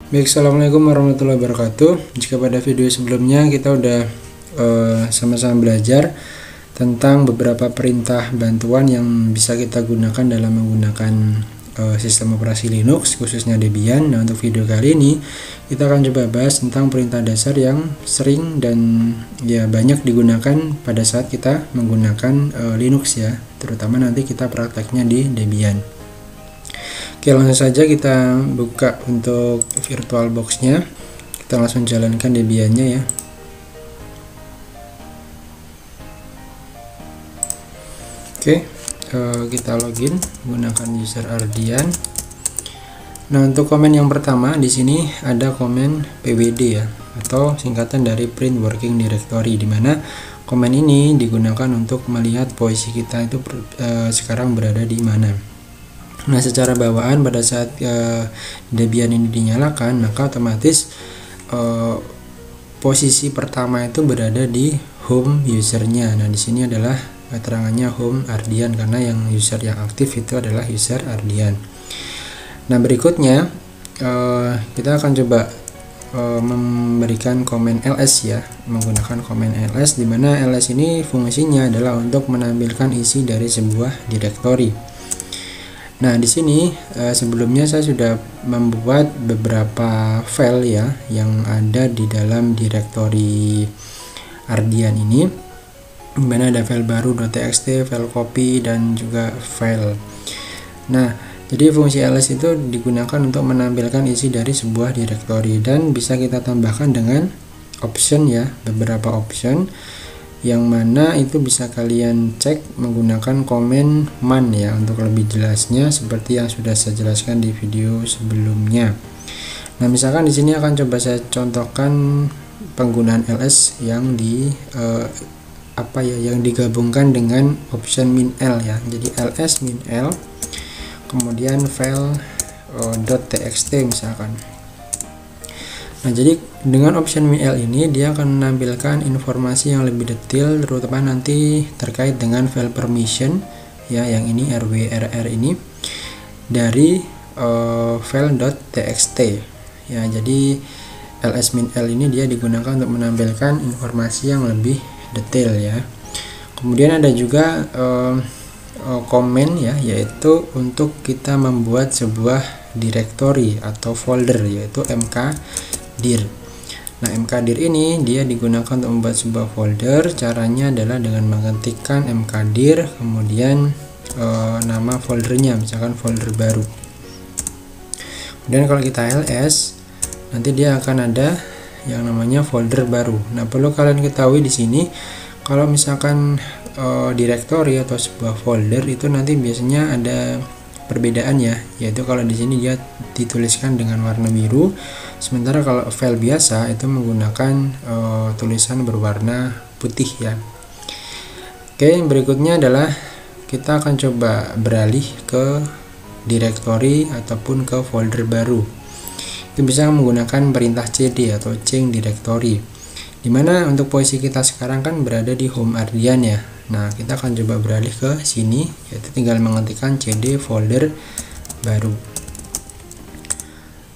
Baik, assalamualaikum warahmatullahi wabarakatuh. Jika pada video sebelumnya kita udah sama-sama belajar tentang beberapa perintah bantuan yang bisa kita gunakan dalam menggunakan sistem operasi Linux, khususnya Debian. Nah, untuk video kali ini kita akan coba bahas tentang perintah dasar yang sering dan ya banyak digunakan pada saat kita menggunakan Linux ya, terutama nanti kita prakteknya di Debian. Oke, langsung saja kita buka untuk virtual box-nya. Kita langsung jalankan Debian-nya ya. Oke, kita login menggunakan user Ardian. Nah, untuk komen yang pertama di sini ada komen pwd ya, atau singkatan dari print working directory, di mana komen ini digunakan untuk melihat posisi kita itu sekarang berada di mana. Nah, secara bawaan pada saat Debian ini dinyalakan, maka otomatis posisi pertama itu berada di home usernya. Nah, di sini adalah keterangannya home Ardian karena yang user yang aktif itu adalah user Ardian. Nah, berikutnya kita akan coba memberikan komen ls ya, menggunakan komen ls, di mana ls ini fungsinya adalah untuk menampilkan isi dari sebuah direktori. Nah, di sini sebelumnya saya sudah membuat beberapa file ya yang ada di dalam direktori Ardian ini, di mana ada file baru .txt, file copy, dan juga file. Nah, jadi fungsi ls itu digunakan untuk menampilkan isi dari sebuah direktori, dan bisa kita tambahkan dengan option ya, beberapa option yang mana itu bisa kalian cek menggunakan komen man ya, untuk lebih jelasnya seperti yang sudah saya jelaskan di video sebelumnya. Nah, misalkan di sini akan coba saya contohkan penggunaan ls yang yang digabungkan dengan option min l ya. Jadi ls min l kemudian file .txt misalkan. Nah, jadi dengan option min l ini dia akan menampilkan informasi yang lebih detail, terutama nanti terkait dengan file permission ya, yang ini rw/rr ini dari file .txt ya. Jadi ls min l ini dia digunakan untuk menampilkan informasi yang lebih detail ya. Kemudian ada juga komen ya, yaitu untuk kita membuat sebuah directory atau folder, yaitu mkdir. Nah, mkdir ini dia digunakan untuk membuat sebuah folder. Caranya adalah dengan mengetikkan mkdir kemudian nama foldernya, misalkan folder baru. Kemudian kalau kita ls, nanti dia akan ada yang namanya folder baru. Nah, perlu kalian ketahui di sini kalau misalkan directory atau sebuah folder itu nanti biasanya ada perbedaannya, yaitu kalau di sini dia dituliskan dengan warna biru, sementara kalau file biasa itu menggunakan tulisan berwarna putih ya. Oke, yang berikutnya adalah kita akan coba beralih ke directory ataupun ke folder baru. Itu bisa menggunakan perintah cd atau change directory, dimana untuk posisi kita sekarang kan berada di home Ardian ya. Nah, kita akan coba beralih ke sini, yaitu tinggal mengetikkan cd folder baru.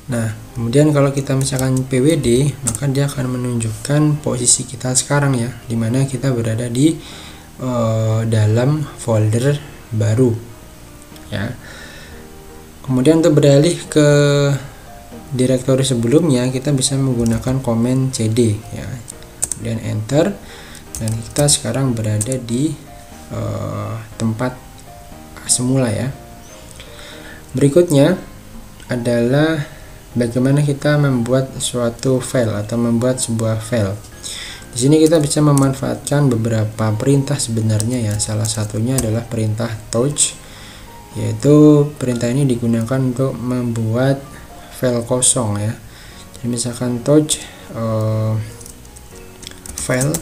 Nah, kemudian kalau kita misalkan pwd, maka dia akan menunjukkan posisi kita sekarang ya, dimana kita berada di dalam folder baru ya. Kemudian untuk beralih ke direktori sebelumnya, kita bisa menggunakan komen cd ya, dan enter, dan kita sekarang berada di tempat semula ya. Berikutnya adalah bagaimana kita membuat suatu file atau membuat sebuah file. Di sini kita bisa memanfaatkan beberapa perintah sebenarnya ya. Salah satunya adalah perintah touch, yaitu perintah ini digunakan untuk membuat file kosong ya. Jadi misalkan touch file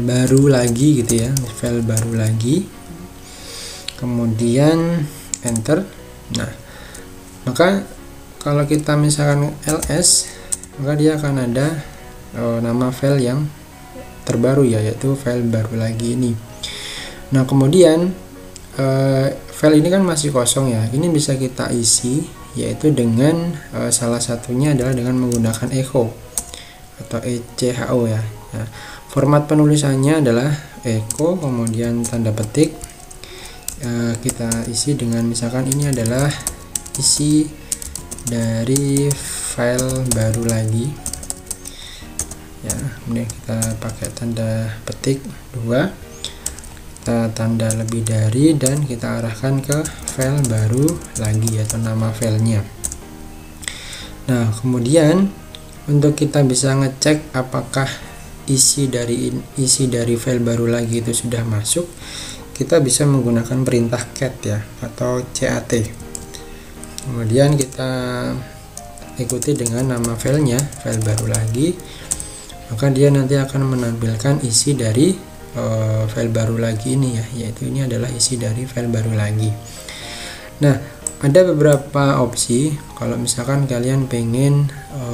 baru lagi gitu ya, file baru lagi, kemudian enter. Nah, maka kalau kita misalkan ls, maka dia akan ada nama file yang terbaru ya, yaitu file baru lagi ini. Nah, kemudian file ini kan masih kosong ya, ini bisa kita isi yaitu dengan salah satunya adalah dengan menggunakan echo atau echo ya. Nah, format penulisannya adalah echo, kemudian tanda petik kita isi dengan misalkan ini adalah isi dari file baru lagi ya, kemudian kita pakai tanda petik 2, kita tanda lebih dari, dan kita arahkan ke file baru lagi atau nama filenya. Nah, kemudian untuk kita bisa ngecek apakah isi dari file baru lagi itu sudah masuk, kita bisa menggunakan perintah cat ya atau cat. Kemudian kita ikuti dengan nama filenya, file baru lagi, maka dia nanti akan menampilkan isi dari file baru lagi ini ya, yaitu ini adalah isi dari file baru lagi. Nah, ada beberapa opsi kalau misalkan kalian pengen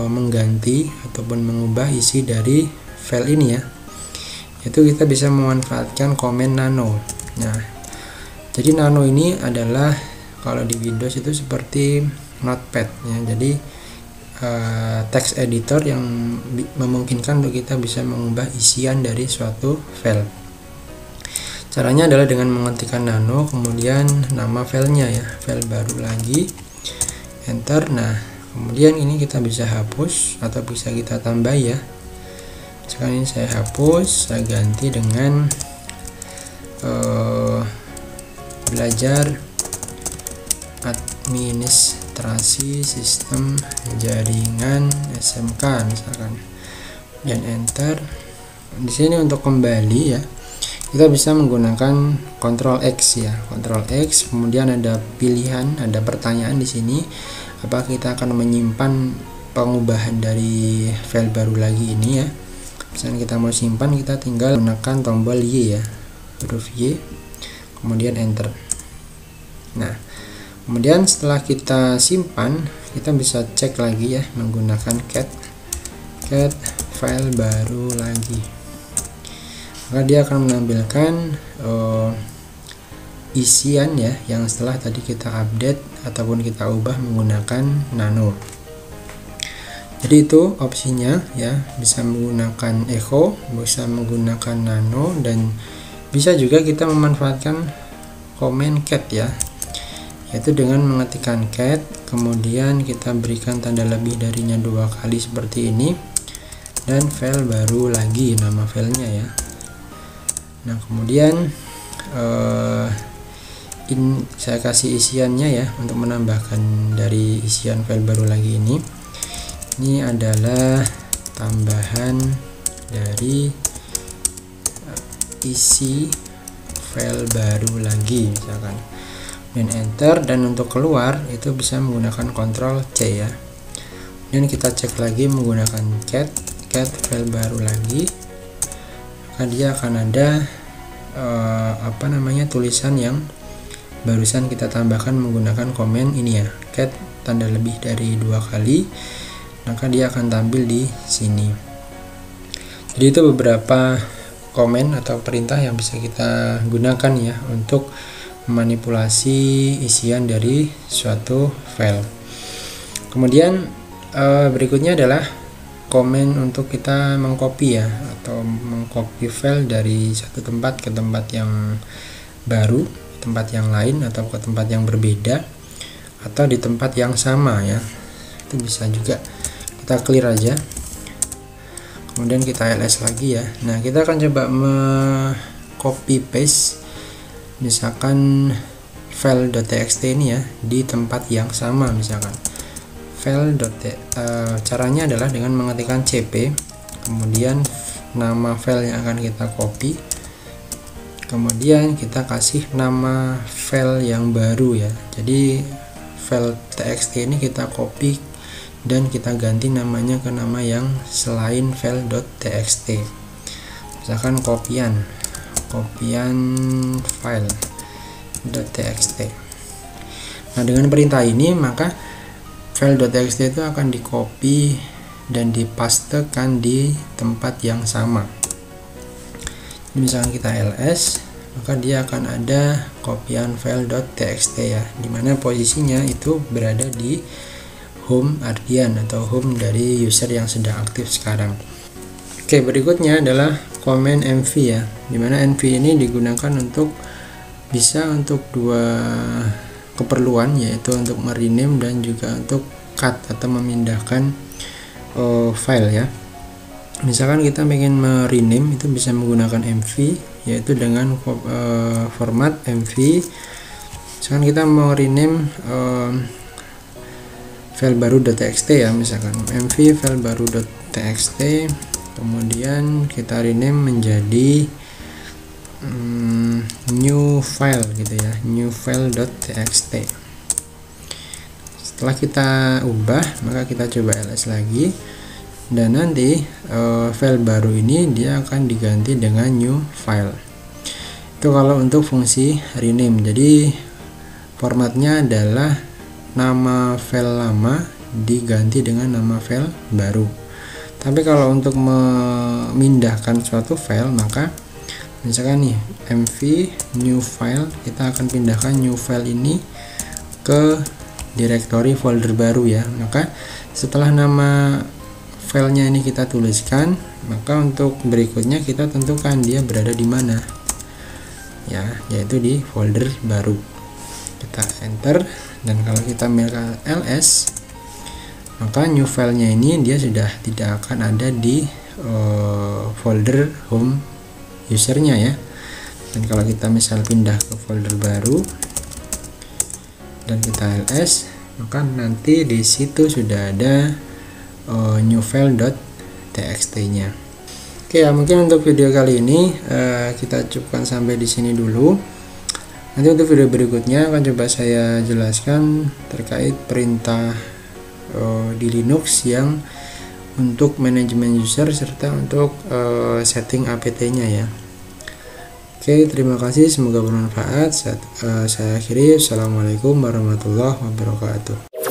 mengganti ataupun mengubah isi dari file ini ya, itu kita bisa memanfaatkan komen nano. Nah, jadi nano ini adalah kalau di Windows itu seperti notepad ya, jadi text editor yang memungkinkan untuk kita bisa mengubah isian dari suatu file. Caranya adalah dengan mengetikkan nano, kemudian nama filenya ya, file baru lagi, enter. Nah, kemudian ini kita bisa hapus atau bisa kita tambah ya. Sekarang ini saya hapus, saya ganti dengan belajar administrasi sistem jaringan SMK misalkan, dan enter. Di sini untuk kembali ya, kita bisa menggunakan Ctrl X ya, Ctrl X, kemudian ada pilihan, ada pertanyaan di sini, apakah kita akan menyimpan pengubahan dari file baru lagi ini ya. Misalnya kita mau simpan, kita tinggal gunakan tombol Y ya, huruf Y, kemudian enter. Nah, kemudian setelah kita simpan, kita bisa cek lagi ya menggunakan cat file baru lagi, maka dia akan menampilkan isian ya yang setelah tadi kita update ataupun kita ubah menggunakan nano. Jadi itu opsinya ya, bisa menggunakan echo, bisa menggunakan nano, dan bisa juga kita memanfaatkan komen cat ya, yaitu dengan mengetikkan cat, kemudian kita berikan tanda lebih darinya 2 kali seperti ini, dan file baru lagi nama filenya ya. Nah, kemudian saya kasih isiannya ya untuk menambahkan dari isian file baru lagi ini. Ini adalah tambahan dari isi file baru lagi misalkan, dan enter. Dan untuk keluar itu bisa menggunakan Ctrl C ya, dan kita cek lagi menggunakan cat file baru lagi, maka dia akan ada tulisan yang barusan kita tambahkan menggunakan komen ini ya, cat tanda lebih dari 2 kali, maka dia akan tampil di sini. Jadi itu beberapa komen atau perintah yang bisa kita gunakan ya untuk memanipulasi isian dari suatu file. Kemudian berikutnya adalah komen untuk kita mengcopy ya, atau mengcopy file dari satu tempat ke tempat yang baru, tempat yang lain, atau ke tempat yang berbeda, atau di tempat yang sama ya. Itu bisa juga. Kita clear aja, kemudian kita ls lagi ya. Nah, kita akan coba copy paste misalkan file.txt ini ya di tempat yang sama, misalkan caranya adalah dengan mengetikkan cp, kemudian nama file yang akan kita copy, kemudian kita kasih nama file yang baru ya. Jadi file txt ini kita copy dan kita ganti namanya ke nama yang selain file.txt, misalkan kopian file.txt. Nah, dengan perintah ini maka file.txt itu akan di copy dan dipastekan di tempat yang sama. Misalkan kita ls, maka dia akan ada kopian file.txt ya, dimana posisinya itu berada di home Ardian atau home dari user yang sedang aktif sekarang. Oke, berikutnya adalah komen mv ya, dimana mv ini digunakan untuk dua keperluan, yaitu untuk merename dan juga untuk cut atau memindahkan file ya. Misalkan kita ingin merename, itu bisa menggunakan mv, yaitu dengan format mv. Misalkan kita mau rename file baru.txt ya, misalkan mv file baru.txt, kemudian kita rename menjadi new file gitu ya, new file.txt. Setelah kita ubah, maka kita coba ls lagi, dan nanti file baru ini dia akan diganti dengan new file. Itu kalau untuk fungsi rename. Jadi formatnya adalah nama file lama diganti dengan nama file baru. Tapi kalau untuk memindahkan suatu file, maka misalkan nih mv new file, kita akan pindahkan new file ini ke direktori folder baru ya. Maka setelah nama filenya ini kita tuliskan, maka untuk berikutnya kita tentukan dia berada di mana ya, yaitu di folder baru. Kita enter, dan kalau kita milih ls, maka new filenya ini dia sudah tidak akan ada di folder home usernya ya. Dan kalau kita misal pindah ke folder baru dan kita ls, maka nanti di situ sudah ada new file.txt nya. Oke ya, mungkin untuk video kali ini kita cukupkan sampai di sini dulu. Nanti untuk video berikutnya akan coba saya jelaskan terkait perintah di Linux yang untuk manajemen user serta untuk setting apt-nya ya. Oke, terima kasih, semoga bermanfaat. Saya akhiri. Assalamualaikum warahmatullahi wabarakatuh.